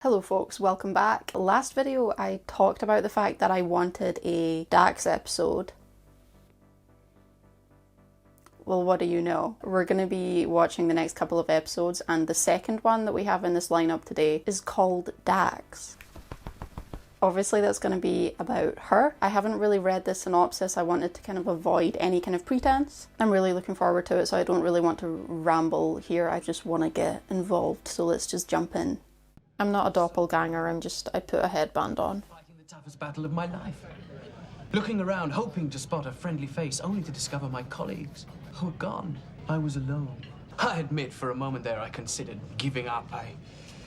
Hello folks, welcome back. Last video I talked about the fact that I wanted a Dax episode. Well, what do you know? We're going to be watching the next couple of episodes, and the second one that we have in this lineup today is called Dax. Obviously that's going to be about her. I haven't really read the synopsis. I wanted to kind of avoid any kind of pretense. I'm really looking forward to it, so I don't really want to ramble here. I just want to get involved, so let's just jump in. I'm not a doppelganger, I put a headband on. Fighting the toughest battle of my life. Looking around, hoping to spot a friendly face, only to discover my colleagues were gone. I was alone. I admit, for a moment there, I considered giving up.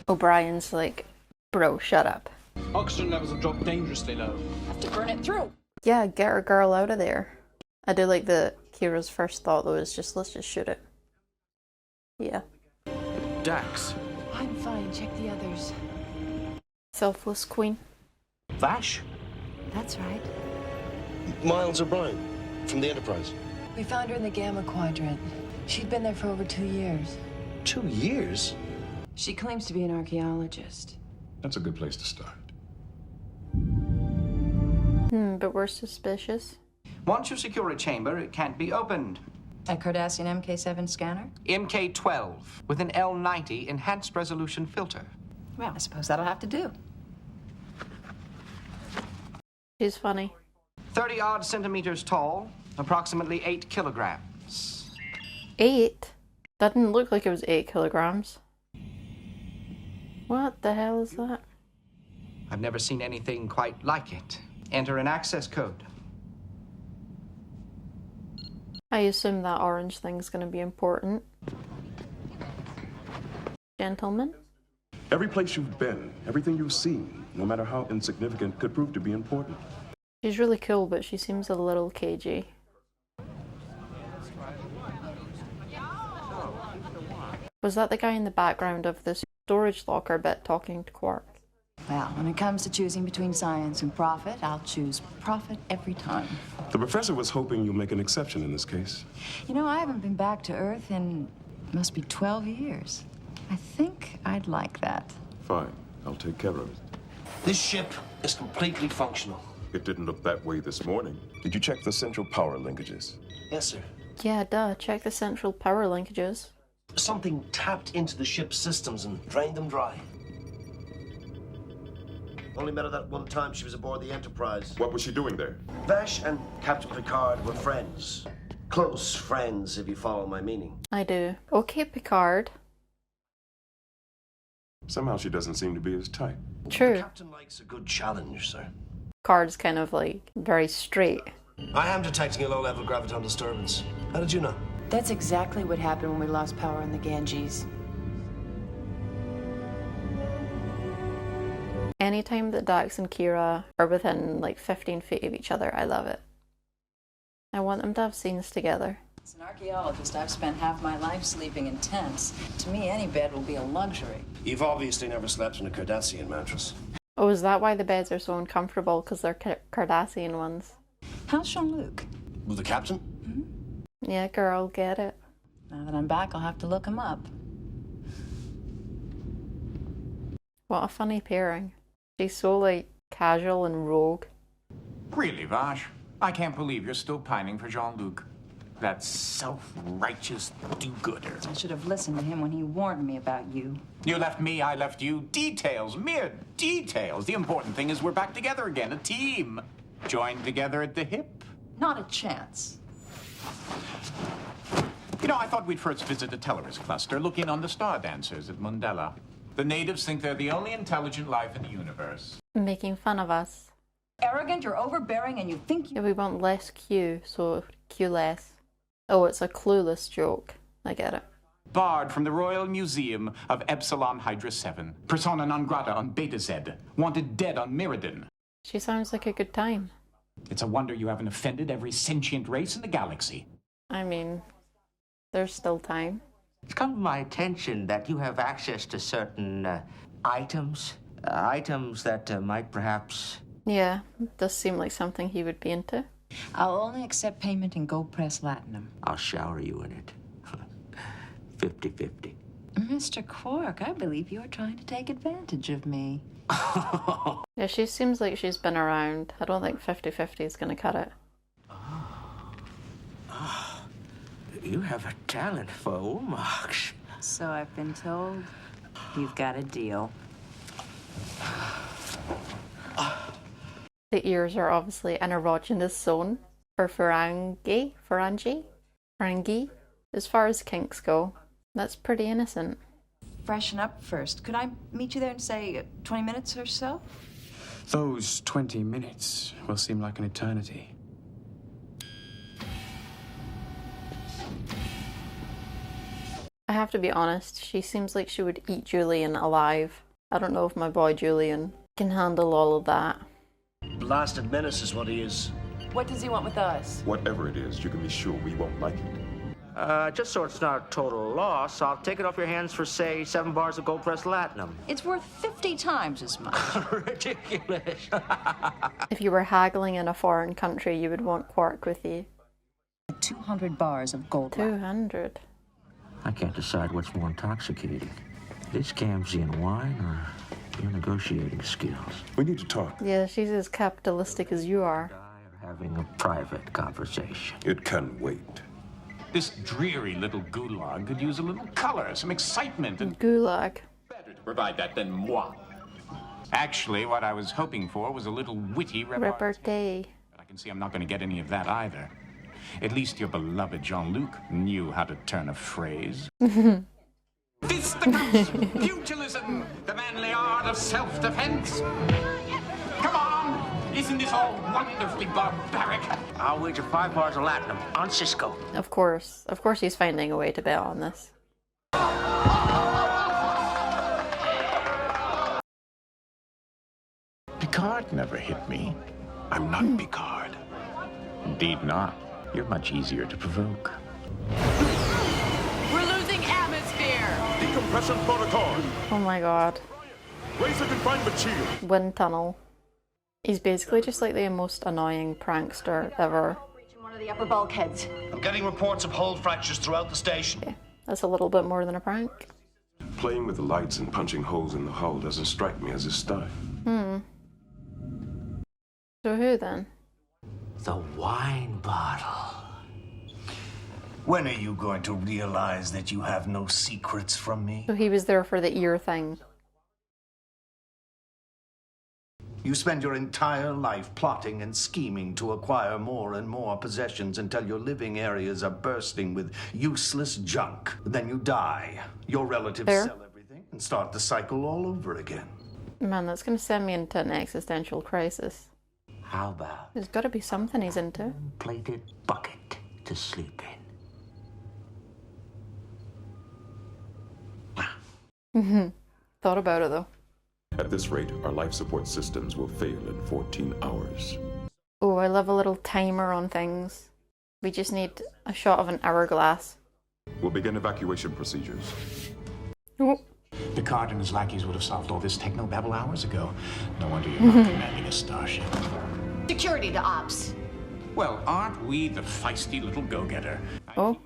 O'Brien's like, bro, shut up. Oxygen levels have dropped dangerously low. Have to burn it through. Yeah, get our girl out of there. I do like that Kira's first thought though is just, let's just shoot it. Yeah. Dax. I'm fine. Check the others. Selfless queen. Vash? That's right. Miles O'Brien, from the Enterprise. We found her in the Gamma Quadrant. She'd been there for over 2 years. 2 years? She claims to be an archaeologist. That's a good place to start. But we're suspicious. Once you secure a chamber, it can't be opened. A Cardassian MK7 scanner? MK12 with an L90 enhanced resolution filter. Well, I suppose that'll have to do. She's funny. 30-odd centimeters tall, approximately 8 kilograms. 8? That didn't look like it was 8 kilograms. What the hell is that? I've never seen anything quite like it. Enter an access code. I assume that orange thing's gonna be important. Gentlemen? Every place you've been, everything you've seen, no matter how insignificant, could prove to be important. She's really cool, but she seems a little cagey. Was that the guy in the background of this storage locker bit talking to Quark? Well, when it comes to choosing between science and profit, I'll choose profit every time. The professor was hoping you'll make an exception in this case. You know, I haven't been back to Earth in, must be 12 years. I think I'd like that. Fine, I'll take care of it. This ship is completely functional. It didn't look that way this morning. Did you check the central power linkages? Yes, sir. Yeah, duh. Check the central power linkages. Something tapped into the ship's systems and drained them dry. Only met her that one time she was aboard the Enterprise. What was she doing there? Vash and Captain Picard were friends. Close friends, if you follow my meaning. I do. Okay, Picard. Somehow she doesn't seem to be his type. True. The captain likes a good challenge, sir. Picard's kind of like very straight. I am detecting a low-level graviton disturbance. How did you know? That's exactly what happened when we lost power in the Ganges. Anytime that Dax and Kira are within like 15 feet of each other, I love it. I want them to have scenes together. As an archaeologist, I've spent half my life sleeping in tents. To me, any bed will be a luxury. You've obviously never slept in a Cardassian mattress. Oh, is that why the beds are so uncomfortable? Because they're Cardassian ones? How's Jean-Luc? With the captain? Yeah, girl, get it. Now that I'm back, I'll have to look him up. What a funny pairing. She's so like casual and rogue. Really, Vash? I can't believe you're still pining for Jean-Luc. That self-righteous do-gooder. I should have listened to him when he warned me about you. You left me, I left you. Details, mere details. The important thing is we're back together again, a team. Joined together at the hip. Not a chance. You know, I thought we'd first visit the Tellerus cluster, look in on the star dancers at Mundella. The natives think they're the only intelligent life in the universe. Making fun of us. Arrogant, you're overbearing, and you think you... Yeah, we want less Q, so Q less. Oh, it's a clueless joke. I get it. Barred from the Royal Museum of Epsilon Hydra 7. Persona non grata on Beta Z. Wanted dead on Mirrodin. She sounds like a good time. It's a wonder you haven't offended every sentient race in the galaxy. I mean, there's still time. It's come to my attention that you have access to certain items that might perhaps... Yeah, it does seem like something he would be into. I'll only accept payment in gold press latinum. I'll shower you in it. 50-50. Mr. Quark, I believe you're trying to take advantage of me. Yeah, she seems like she's been around. I don't think 50-50 is going to cut it. You have a talent for umaks. So I've been told. You've got a deal. The ears are obviously an erogenous zone for Ferengi. As far as kinks go, that's pretty innocent. Freshen up first. Could I meet you there in, say, 20 minutes or so? Those 20 minutes will seem like an eternity. I have to be honest, she seems like she would eat Julian alive. I don't know if my boy Julian can handle all of that. Blasted menace is what he is. What does he want with us? Whatever it is, you can be sure we won't like it. Just so it's not a total loss, I'll take it off your hands for, say, 7 bars of gold-pressed latinum. It's worth 50 times as much. Ridiculous. If you were haggling in a foreign country, you would want Quark with you. 200 bars of gold. 200. I can't decide what's more intoxicating. This Camsian wine or your negotiating skills. We need to talk. Yeah, she's as capitalistic as you are. We are having a private conversation. It can wait. This dreary little gulag could use a little color, some excitement, and Gulag. better to provide that than moi. Actually, what I was hoping for was a little witty Repartee. But I can see I'm not going to get any of that either. At least your beloved Jean-Luc knew how to turn a phrase. Fisticuffs, pugilism, the manly art of self-defense. Come on! Isn't this all wonderfully barbaric? I'll wager 5 bars of latinum on Cisco. Of course he's finding a way to bet on this. Picard never hit me. I'm not Picard. Indeed not. You're much easier to provoke. We're losing atmosphere! Decompression protocol. Oh my god. Raise the confinement shield. Wind tunnel. He's basically just like the most annoying prankster ever. One of the upper bulkheads. I'm getting reports of hull fractures throughout the station. Okay, that's a little bit more than a prank. Playing with the lights and punching holes in the hull doesn't strike me as his style. So who then? The wine bottle. When are you going to realize that you have no secrets from me? So he was there for the ear thing. You spend your entire life plotting and scheming to acquire more and more possessions until your living areas are bursting with useless junk. Then you die. Your relatives sell everything and start the cycle all over again. Man, that's going to send me into an existential crisis. How about There's got to be something he's into. plated bucket to sleep in? Thought about it though. At this rate, our life support systems will fail in 14 hours. Oh, I love a little timer on things. We just need a shot of an hourglass. We'll begin evacuation procedures. Oh. Picard and his lackeys would have solved all this technobabble hours ago. No wonder you're not commanding a starship. Security to ops. Well, aren't we the feisty little go-getter? Oh.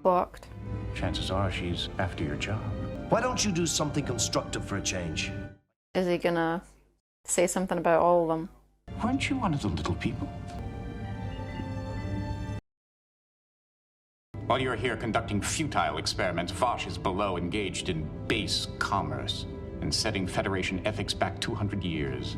Blocked. Chances are she's after your job. Why don't you do something constructive for a change? Is he gonna say something about all of them? Weren't you one of the little people? While you're here conducting futile experiments, Vash is below engaged in base commerce and setting Federation ethics back 200 years.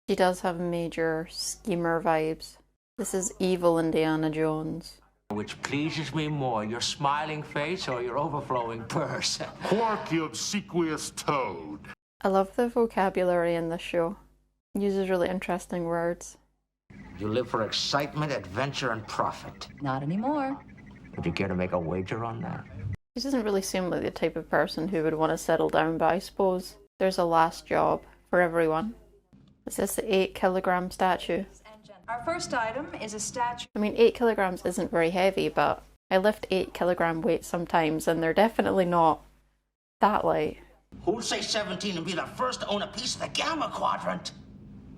She does have major schemer vibes. This is evil Indiana Jones. Which pleases me more, your smiling face or your overflowing purse? Quark, you obsequious toad. I love the vocabulary in this show. It uses really interesting words. You live for excitement, adventure, and profit. Not anymore. Would you care to make a wager on that? She doesn't really seem like the type of person who would want to settle down, but I suppose there's a last job for everyone. Is this the 8 kilogram statue? Our first item is a statue. I mean, 8 kilograms isn't very heavy, but I lift 8 kilogram weights sometimes, and they're definitely not that light. Who'll say 17 and be the first to own a piece of the Gamma Quadrant?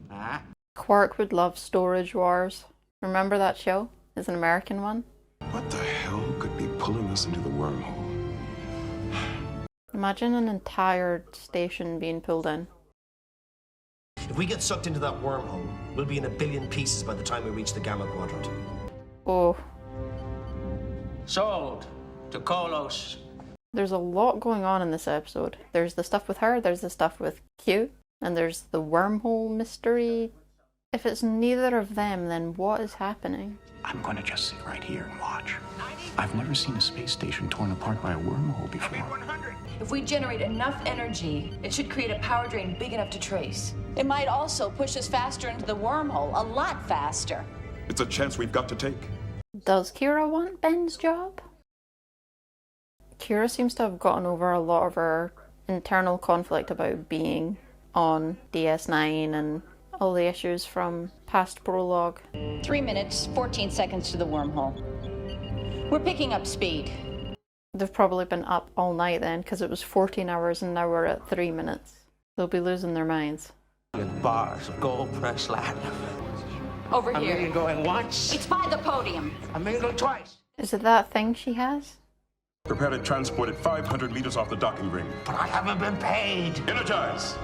Huh? Quark would love Storage Wars. Remember that show? It's an American one. What the hell could be pulling us into the wormhole? Imagine an entire station being pulled in. If we get sucked into that wormhole, we'll be in a billion pieces by the time we reach the Gamma Quadrant. Oh. Sold to Kolos. There's a lot going on in this episode. There's the stuff with her, there's the stuff with Q, and there's the wormhole mystery. If it's neither of them, then what is happening? I'm going to just sit right here and watch. I've never seen a space station torn apart by a wormhole before. If we generate enough energy, it should create a power drain big enough to trace. It might also push us faster into the wormhole, a lot faster. It's a chance we've got to take. Does Kira want Ben's job? Kira seems to have gotten over a lot of her internal conflict about being on DS9 and all the issues from past prologue. 3 minutes, 14 seconds to the wormhole. We're picking up speed. They've probably been up all night then, because it was 14 hours and now we're at 3 minutes. They'll be losing their minds. With bars of gold pressed latinum. Over I'm here. even going once. It's by the podium. I'm even going twice. Is it that thing she has? Prepare to transport it 500 meters off the docking ring. But I haven't been paid. Energize!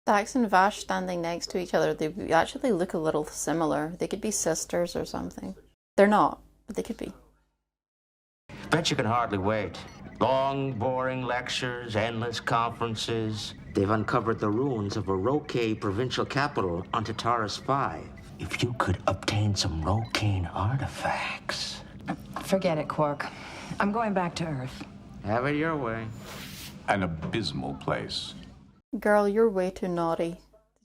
Dax and Vash standing next to each other, they actually look a little similar. They could be sisters or something. They're not, but they could be. Bet you can hardly wait. Long, boring lectures, endless conferences. They've uncovered the ruins of a Roque provincial capital on Tataris 5. If you could obtain some Rocaine artifacts. Forget it, Quark. I'm going back to Earth. Have it your way. An abysmal place. Girl, you're way too naughty.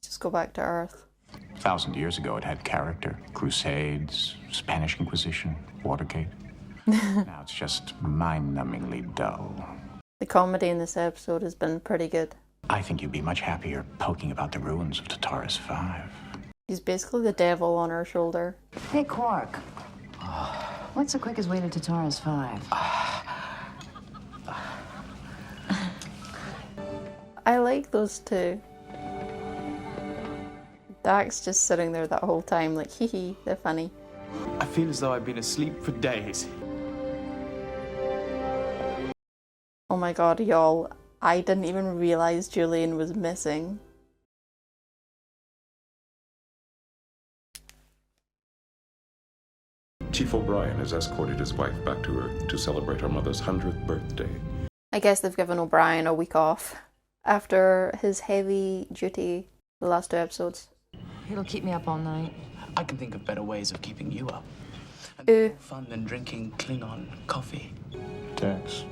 Just go back to Earth. 1,000 years ago, it had character. Crusades, Spanish Inquisition, Watergate. Now it's just mind-numbingly dull. The comedy in this episode has been pretty good. I think you'd be much happier poking about the ruins of Tataris 5. He's basically the devil on her shoulder. Hey, Quark. What's the quickest way to Tataris 5? I like those two. Dax just sitting there that whole time like, hee hee, they're funny. I feel as though I've been asleep for days. Oh my god, y'all. I didn't even realize Julian was missing. Chief O'Brien has escorted his wife back to Earth to celebrate her mother's 100th birthday. I guess they've given O'Brien a week off after his heavy duty the last 2 episodes. It'll keep me up all night. I can think of better ways of keeping you up. And more fun than drinking Klingon coffee. Dax.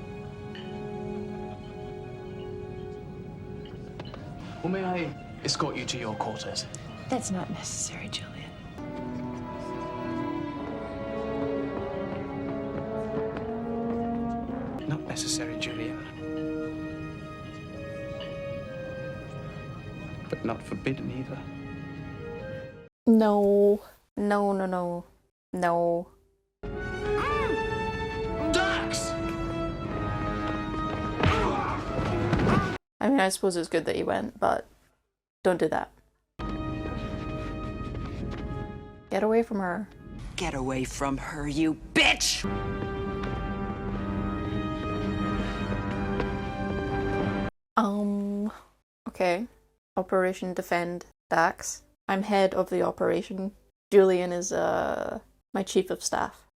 Or may I escort you to your quarters? That's not necessary, Julian. Not necessary, Julian. But not forbidden either. No. No, no, no. No. Dax! I mean, I suppose it's good that he went, but don't do that. Get away from her. Get away from her, you bitch! Okay. Operation Defend Dax. I'm head of the operation. Julian is, my chief of staff.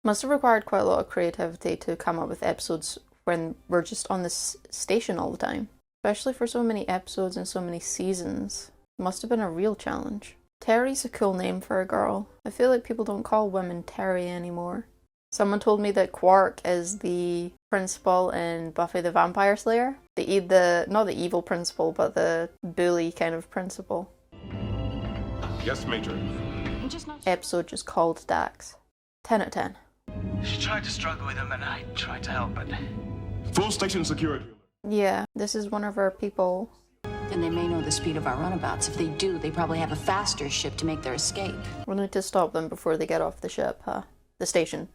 Must have required quite a lot of creativity to come up with episodes when we're just on this station all the time. Especially for so many episodes and so many seasons. Must have been a real challenge. Terry's a cool name for a girl. I feel like people don't call women Terry anymore. Someone told me that Quark is the principal in Buffy the Vampire Slayer. Not the evil principal, but the bully kind of principal. Yes, Major. Episode just called Dax. 10 out of 10. She tried to struggle with him and I tried to help, but... Full station security. Yeah, this is one of our people. And they may know the speed of our runabouts. If they do, they probably have a faster ship to make their escape. We'll need to stop them before they get off the ship, huh? The station.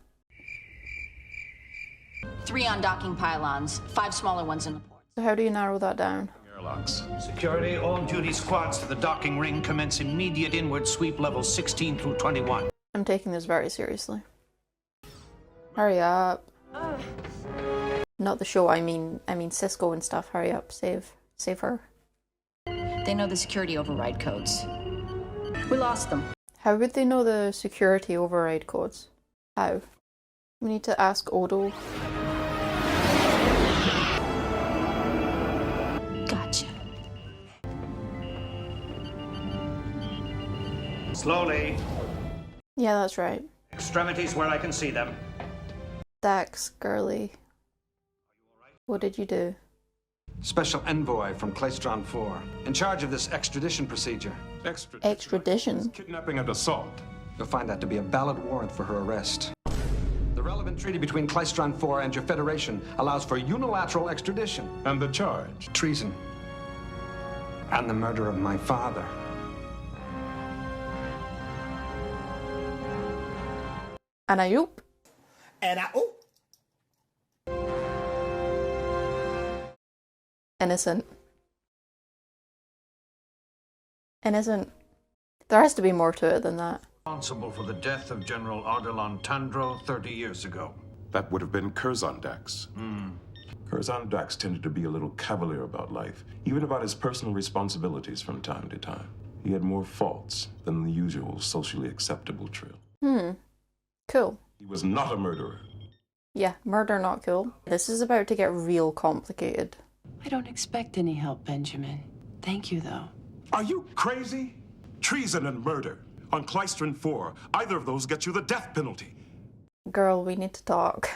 3 undocking pylons, 5 smaller ones in the port. So how do you narrow that down? Airlocks. Security, all duty squads to the docking ring commence immediate inward sweep levels 16 through 21. I'm taking this very seriously. Hurry up. Not the show, I mean Cisco and stuff. Hurry up, save her. They know the security override codes. We lost them. How would they know the security override codes? How? We need to ask Odo. Gotcha. Slowly. Yeah, that's right. Extremities where I can see them. Dax, girly. What did you do? Special envoy from Klaestron Four, in charge of this extradition procedure. Extradition? Kidnapping and assault. You'll find that to be a valid warrant for her arrest. The relevant treaty between Klaestron Four and your Federation allows for unilateral extradition. And the charge? Treason. And the murder of my father. And I oop. And I... Oh! Innocent. Innocent. There has to be more to it than that. Responsible for the death of General Ardalan Tandro 30 years ago. That would have been Curzon Dax. Curzon Dax tended to be a little cavalier about life, even about his personal responsibilities from time to time. He had more faults than the usual socially acceptable trio. Cool. He was not a murderer. Yeah, murder not cool. This is about to get real complicated. I don't expect any help, Benjamin. Thank you, though. Are you crazy? Treason and murder. On Klaestron Four, either of those gets you the death penalty. Girl, we need to talk.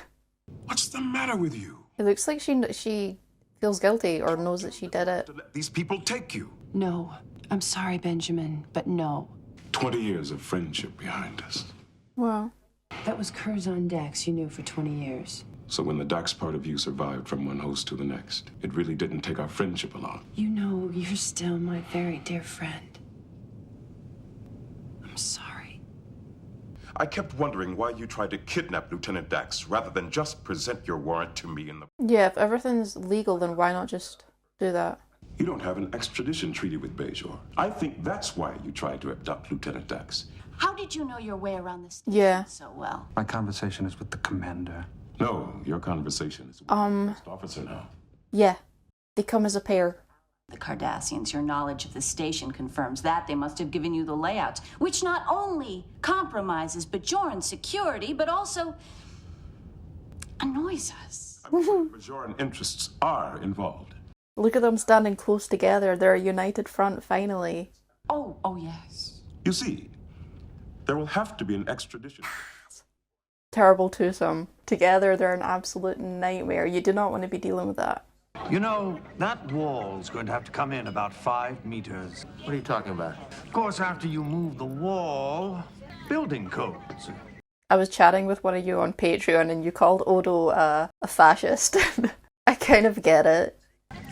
What's the matter with you? It looks like she feels guilty or knows that she did it. To let these people take you. No. I'm sorry, Benjamin, but no. 20 years of friendship behind us. Well. That was Curzon Dax you knew for 20 years. So when the Dax part of you survived from one host to the next, it really didn't take our friendship along. You know you're still my very dear friend. I'm sorry. I kept wondering why you tried to kidnap Lieutenant Dax rather than just present your warrant to me in the... Yeah, if everything's legal, then why not just do that? You don't have an extradition treaty with Bajor. I think that's why you tried to abduct Lieutenant Dax. How did you know your way around this station so well? My conversation is with the commander. No, your conversation is with the first officer now. Yeah. They come as a pair. The Cardassians, your knowledge of the station confirms that. They must have given you the layouts, which not only compromises Bajoran's security, but also annoys us. I'm afraid Bajoran interests are involved. Look at them standing close together. They're a united front, finally. Oh, yes. You see, there will have to be an extradition. Terrible twosome. Together, they're an absolute nightmare. You do not want to be dealing with that. You know, that wall's going to have to come in about 5 meters. What are you talking about? Of course, after you move the wall, building codes. I was chatting with one of you on Patreon and you called Odo a fascist. I kind of get it.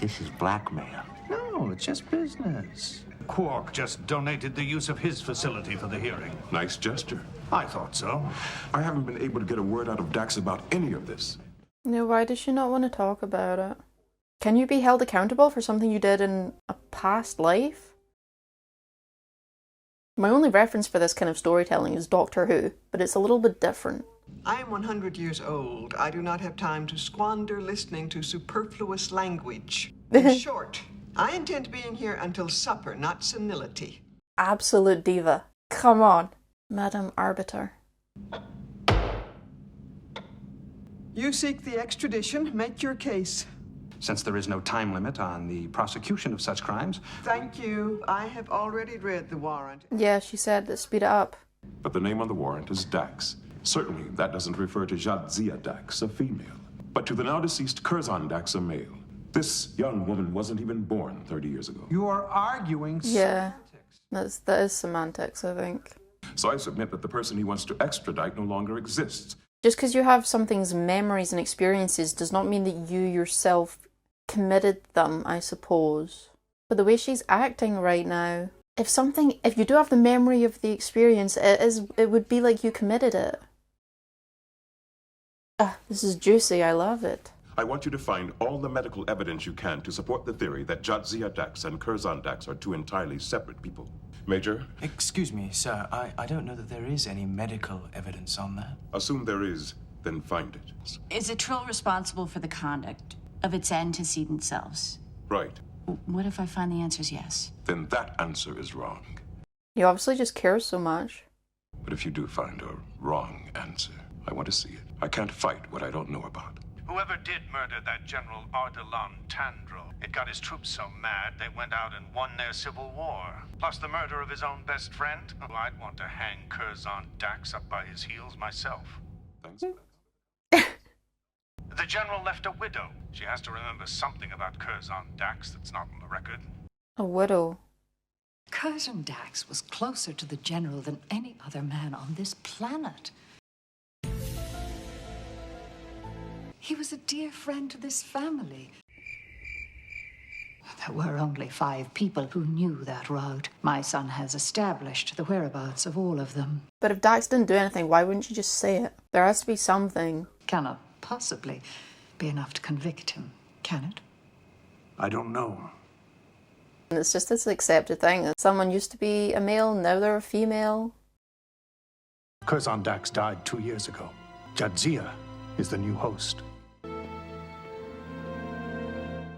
This is blackmail. No, it's just business. Quark just donated the use of his facility for the hearing. Nice gesture. I thought so. I haven't been able to get a word out of Dax about any of this. No, why does she not want to talk about it? Can you be held accountable for something you did in a past life? My only reference for this kind of storytelling is Doctor Who, but it's a little bit different. I am 100 years old. I do not have time to squander listening to superfluous language. In short, I intend being here until supper, not senility. Absolute diva. Come on, Madam Arbiter. You seek the extradition. Make your case. Since there is no time limit on the prosecution of such crimes... Thank you. I have already read the warrant. Yeah, she said that speed it up. But the name on the warrant is Dax. Certainly, that doesn't refer to Jazdia Dax, a female, but to the now-deceased Curzon Dax, a male. This young woman wasn't even born 30 years ago. You are arguing semantics. That is semantics, I think. So I submit that the person he wants to extradite no longer exists. Just because you have something's memories and experiences does not mean that you yourself committed them, I suppose. But the way she's acting right now, if you do have the memory of the experience, it would be like you committed it. Ah, this is juicy, I love it. I want you to find all the medical evidence you can to support the theory that Jazdia Dax and Curzon Dax are two entirely separate people. Major? Excuse me, sir. I don't know that there is any medical evidence on that. Assume there is, then find it. Is a Trill responsible for the conduct of its antecedent selves? Right. What if I find the answer's yes? Then that answer is wrong. He obviously just cares so much. But if you do find a wrong answer, I want to see it. I can't fight what I don't know about. Whoever did murder that General Ardalan Tandro, it got his troops so mad they went out and won their civil war. Plus the murder of his own best friend. Oh, I'd want to hang Curzon Dax up by his heels myself. Thanks. The General left a widow. She has to remember something about Curzon Dax that's not on the record. A widow. Curzon Dax was closer to the General than any other man on this planet. He was a dear friend to this family. There were only 5 people who knew that route. My son has established the whereabouts of all of them. But if Dax didn't do anything, why wouldn't you just say it? There has to be something. Cannot possibly be enough to convict him, can it? I don't know. And it's just this accepted thing that someone used to be a male, now they're a female. Curzon Dax died 2 years ago. Jadzia is the new host.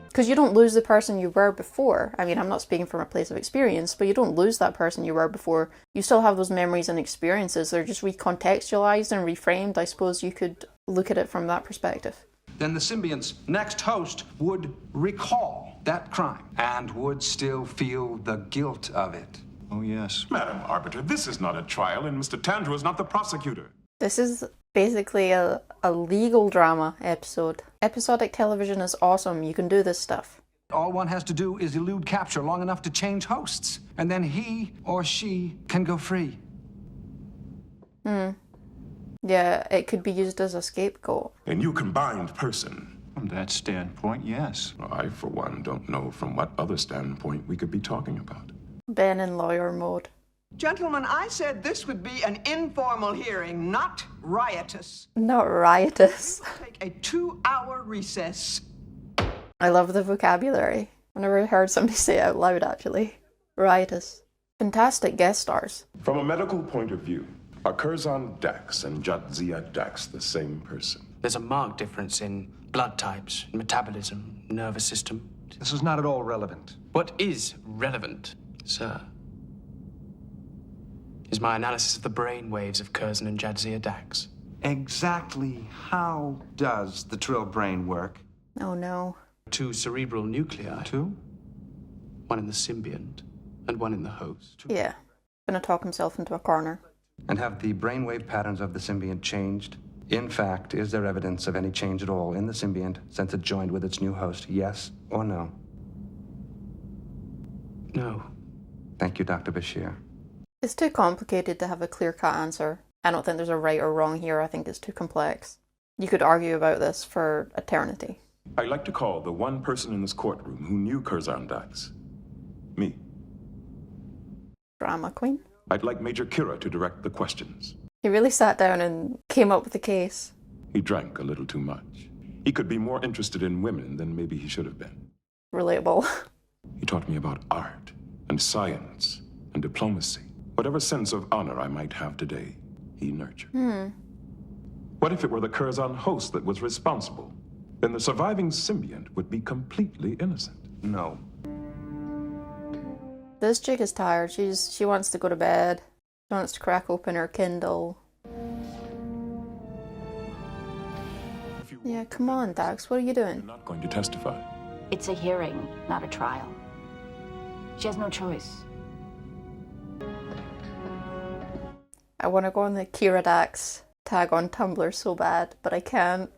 Because you don't lose the person you were before. I mean, I'm not speaking from a place of experience, but you don't lose that person you were before. You still have those memories and experiences. They're just recontextualized and reframed. I suppose you could look at it from that perspective. Then the symbiont's next host would recall that crime and would still feel the guilt of it. Oh, yes. Madam Arbiter, this is not a trial, and Mr. Tandro is not the prosecutor. This is basically a legal drama episode. Episodic television is awesome. You can do this stuff. All one has to do is elude capture long enough to change hosts, and then he or she can go free. Yeah, it could be used as a scapegoat. A new combined person. From that standpoint, yes. I, for one, don't know from what other standpoint we could be talking about. Ben in lawyer mode. Gentlemen, I said this would be an informal hearing, not riotous. Not riotous. Take a 2-hour recess. I love the vocabulary. I never heard somebody say it out loud, actually. Riotous. Fantastic guest stars. From a medical point of view, are Curzon Dax and Jadzia Dax the same person? There's a marked difference in blood types, metabolism, nervous system. This is not at all relevant. What is relevant, sir, is my analysis of the brain waves of Curzon and Jadzia Dax. Exactly how does the Trill brain work? Oh no. 2 cerebral nuclei. 2? One in the symbiont and one in the host. Yeah. Gonna talk himself into a corner. And have the brainwave patterns of the symbiont changed? In fact, is there evidence of any change at all in the symbiont since it joined with its new host? Yes or no? No. Thank you, Dr. Bashir. It's too complicated to have a clear-cut answer. I don't think there's a right or wrong here. I think it's too complex. You could argue about this for eternity. I'd like to call the one person in this courtroom who knew Curzon Dax. Me. Drama queen. I'd like Major Kira to direct the questions. He really sat down and came up with the case. He drank a little too much. He could be more interested in women than maybe he should have been. Relatable. He taught me about art and science and diplomacy. Whatever sense of honor I might have today, he nurtured. What if it were the Curzon host that was responsible? Then the surviving symbiont would be completely innocent. No. This chick is tired. She wants to go to bed. She wants to crack open her Kindle. Yeah, come on, Dax. What are you doing? You're not going to testify. It's a hearing, not a trial. She has no choice. I want to go on the Kira Dax tag on Tumblr so bad, but I can't.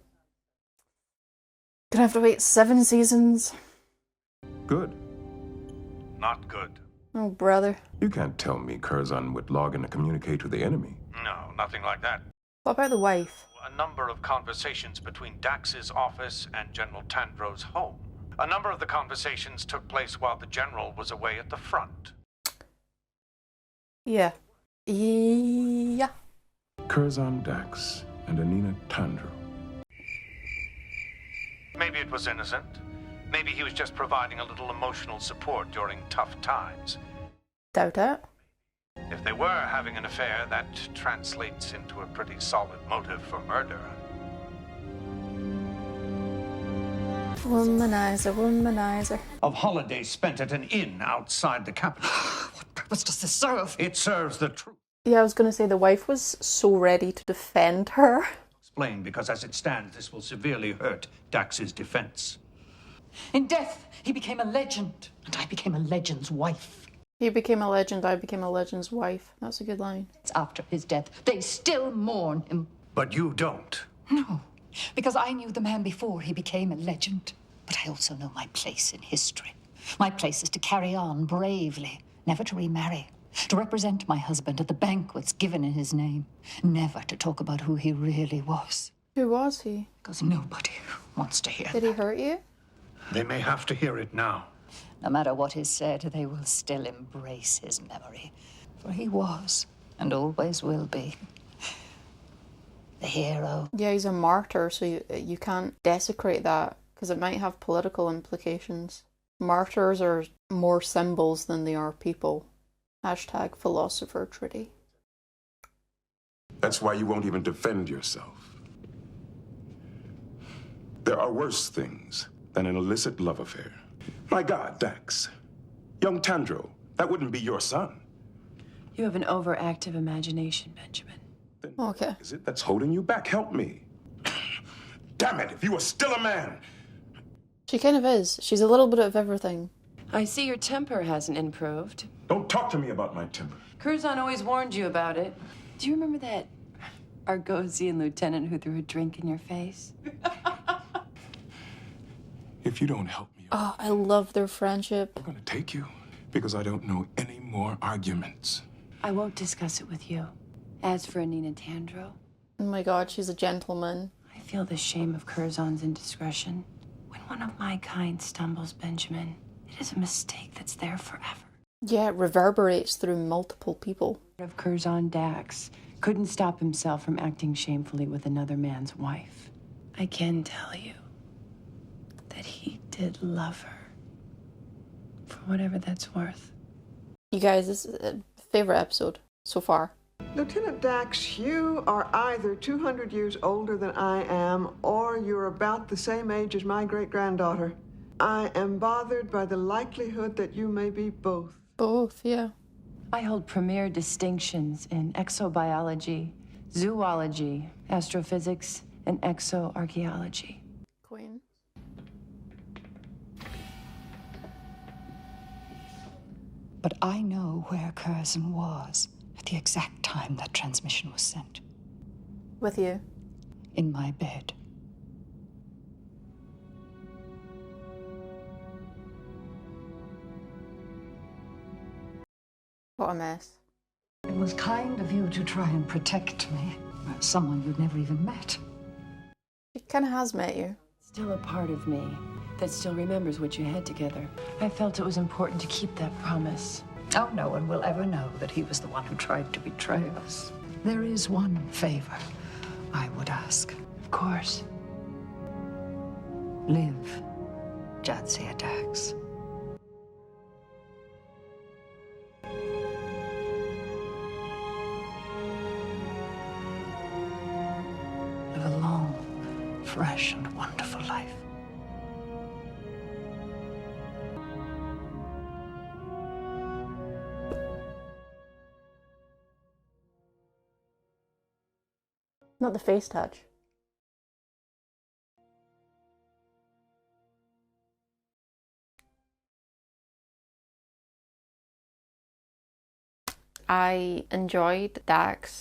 Gonna have to wait 7 seasons. Good. Not good. Oh, brother. You can't tell me Curzon would log in to communicate with the enemy. No, nothing like that. What about the wife? A number of conversations between Dax's office and General Tandro's home. A number of the conversations took place while the general was away at the front. Yeah. Yeah. Curzon Dax and Anina Tandro. Maybe it was innocent. Maybe he was just providing a little emotional support during tough times. Doubt it. If they were having an affair, that translates into a pretty solid motive for murder. Womanizer, womanizer. Of holidays spent at an inn outside the capital. What purpose does this serve? It serves the truth. Yeah, I was going to say the wife was so ready to defend her. Explain, because as it stands, this will severely hurt Dax's defense. In death, he became a legend, and I became a legend's wife. He became a legend, I became a legend's wife. That's a good line. It's after his death. They still mourn him. But you don't. No, because I knew the man before he became a legend. But I also know my place in history. My place is to carry on bravely, never to remarry, to represent my husband at the banquets given in his name, never to talk about who he really was. Who was he? Because nobody wants to hear Did he hurt you? They may have to hear it now. No matter what is said, they will still embrace his memory. For he was, and always will be, the hero. Yeah, he's a martyr, so you can't desecrate that, because it might have political implications. Martyrs are more symbols than they are people. Hashtag philosopher Trudy. That's why you won't even defend yourself. There are worse things than an illicit love affair. My God, Dax. Young Tandro, that wouldn't be your son. You have an overactive imagination, Benjamin. Okay. Is it that's holding you back? Help me. Damn it, if you were still a man. She kind of is. She's a little bit of everything. I see your temper hasn't improved. Don't talk to me about my temper. Curzon always warned you about it. Do you remember that Argosian lieutenant who threw a drink in your face? If you don't help me, Oh, I love their friendship. I'm gonna take you because I don't know any more arguments. I won't discuss it with you. As for Anina Tandro, Oh my god, she's a gentleman. I feel the shame of Curzon's indiscretion. When one of my kind stumbles, Benjamin, it is a mistake that's there forever. Yeah, it reverberates through multiple people. Of Curzon Dax couldn't stop himself from acting shamefully with another man's wife. I can tell you that he did love her, for whatever that's worth. You guys, this is a favorite episode so far. Lieutenant Dax, you are either 200 years older than I am, or you're about the same age as my great-granddaughter. I am bothered by the likelihood that you may be both. Both, yeah. I hold premier distinctions in exobiology, zoology, astrophysics, and exoarchaeology. Queen. But I know where Curzon was at the exact time that transmission was sent. With you. In my bed. What a mess. It was kind of you to try and protect me. Someone you'd never even met. She kind of has met you. Still a part of me that still remembers what you had together. I felt it was important to keep that promise. Oh, no one will ever know that he was the one who tried to betray us. There is one favor I would ask. Of course. Live, Jazdia Dax. Live a long, fresh, and wonderful life. Not the face touch. I enjoyed Dax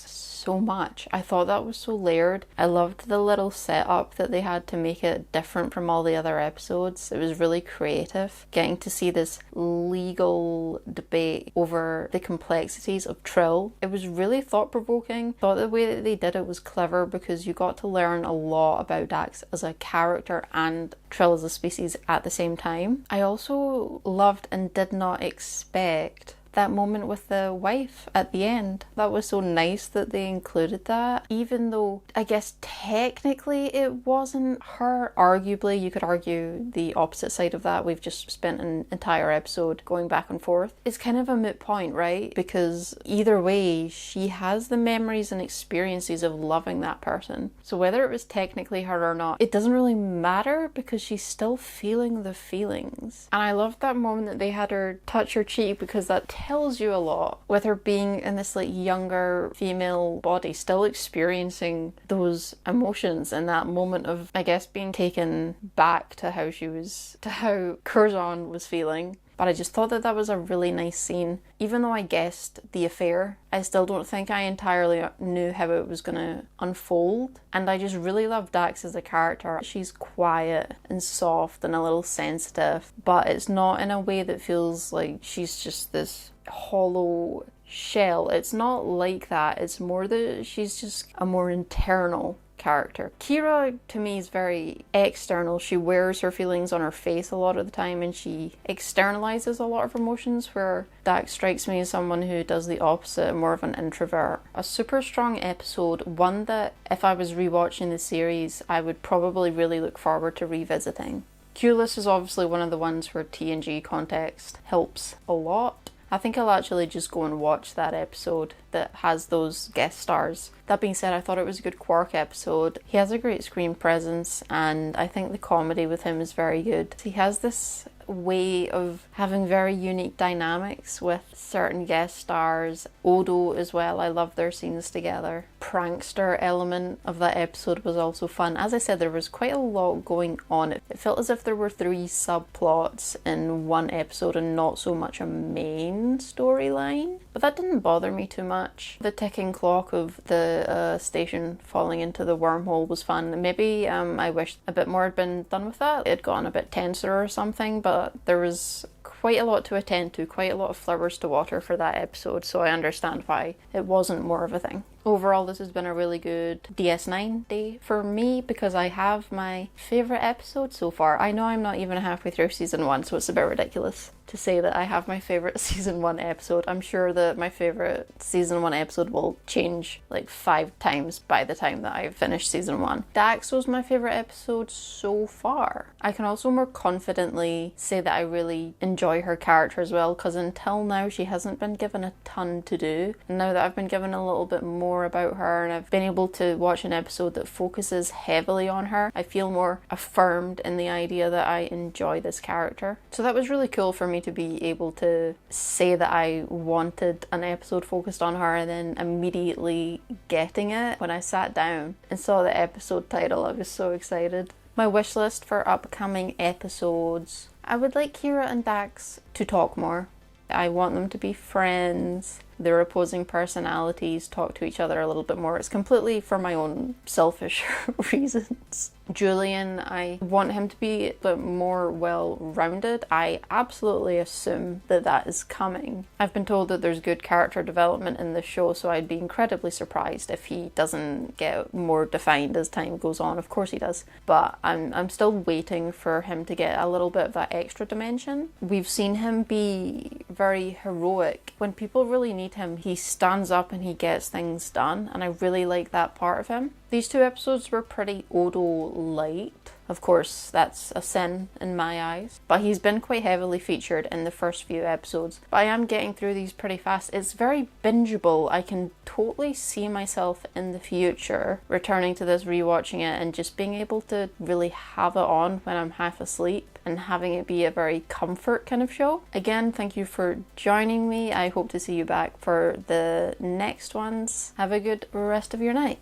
so much. I thought that was so layered. I loved the little setup that they had to make it different from all the other episodes. It was really creative. Getting to see this legal debate over the complexities of Trill. It was really thought-provoking. I thought the way that they did it was clever because you got to learn a lot about Dax as a character and Trill as a species at the same time. I also loved and did not expect that moment with the wife at the end. That was so nice that they included that. Even though I guess technically it wasn't her. Arguably, you could argue the opposite side of that. We've just spent an entire episode going back and forth. It's kind of a moot point, right? Because either way, she has the memories and experiences of loving that person. So whether it was technically her or not, it doesn't really matter because she's still feeling the feelings. And I loved that moment that they had her touch her cheek because that tells you a lot. With her being in this like younger female body, still experiencing those emotions and that moment of, I guess, being taken back to how Curzon was feeling. But I just thought that that was a really nice scene. Even though I guessed the affair, I still don't think I entirely knew how it was going to unfold. And I just really love Dax as a character. She's quiet and soft and a little sensitive, but it's not in a way that feels like she's just this hollow shell. It's not like that. It's more that she's just a more internal character. Kira, to me, is very external. She wears her feelings on her face a lot of the time and she externalizes a lot of emotions, where Dax strikes me as someone who does the opposite, more of an introvert. A super strong episode, one that if I was rewatching the series I would probably really look forward to revisiting. Q-less is obviously one of the ones where TNG context helps a lot. I think I'll actually just go and watch that episode that has those guest stars. That being said, I thought it was a good Quark episode. He has a great screen presence and I think the comedy with him is very good. He has this way of having very unique dynamics with certain guest stars. Odo as well, I love their scenes together. Prankster element of that episode was also fun. As I said, there was quite a lot going on. It felt as if there were 3 subplots in one episode and not so much a main storyline. But that didn't bother me too much. The ticking clock of the station falling into the wormhole was fun. Maybe I wish a bit more had been done with that. It had gotten a bit tenser or something, but there was quite a lot to attend to, quite a lot of flowers to water for that episode, so I understand why it wasn't more of a thing. Overall, this has been a really good DS9 day for me because I have my favourite episode so far. I know I'm not even halfway through season 1, so it's a bit ridiculous to say that I have my favourite season 1 episode. I'm sure that my favourite season 1 episode will change like 5 times by the time that I've finished season 1. Dax was my favourite episode so far. I can also more confidently say that I really enjoy her character as well, because until now she hasn't been given a ton to do. And now that I've been given a little bit more about her and I've been able to watch an episode that focuses heavily on her, I feel more affirmed in the idea that I enjoy this character. So that was really cool for me to be able to say that I wanted an episode focused on her and then immediately getting it. When I sat down and saw the episode title, I was so excited. My wish list for upcoming episodes: I would like Kira and Dax to talk more. I want them to be friends. Their opposing personalities talk to each other a little bit more. It's completely for my own selfish reasons. Julian, I want him to be a bit more well-rounded. I absolutely assume that that is coming. I've been told that there's good character development in the show, so I'd be incredibly surprised if he doesn't get more defined as time goes on. Of course he does. But I'm still waiting for him to get a little bit of that extra dimension. We've seen him be very heroic. When people really need him, he stands up and he gets things done, and I really like that part of him. These 2 episodes were pretty Odo light. Of course, that's a sin in my eyes. But he's been quite heavily featured in the first few episodes. But I am getting through these pretty fast. It's very bingeable. I can totally see myself in the future returning to this, rewatching it, and just being able to really have it on when I'm half asleep and having it be a very comfort kind of show. Again, thank you for joining me. I hope to see you back for the next ones. Have a good rest of your night.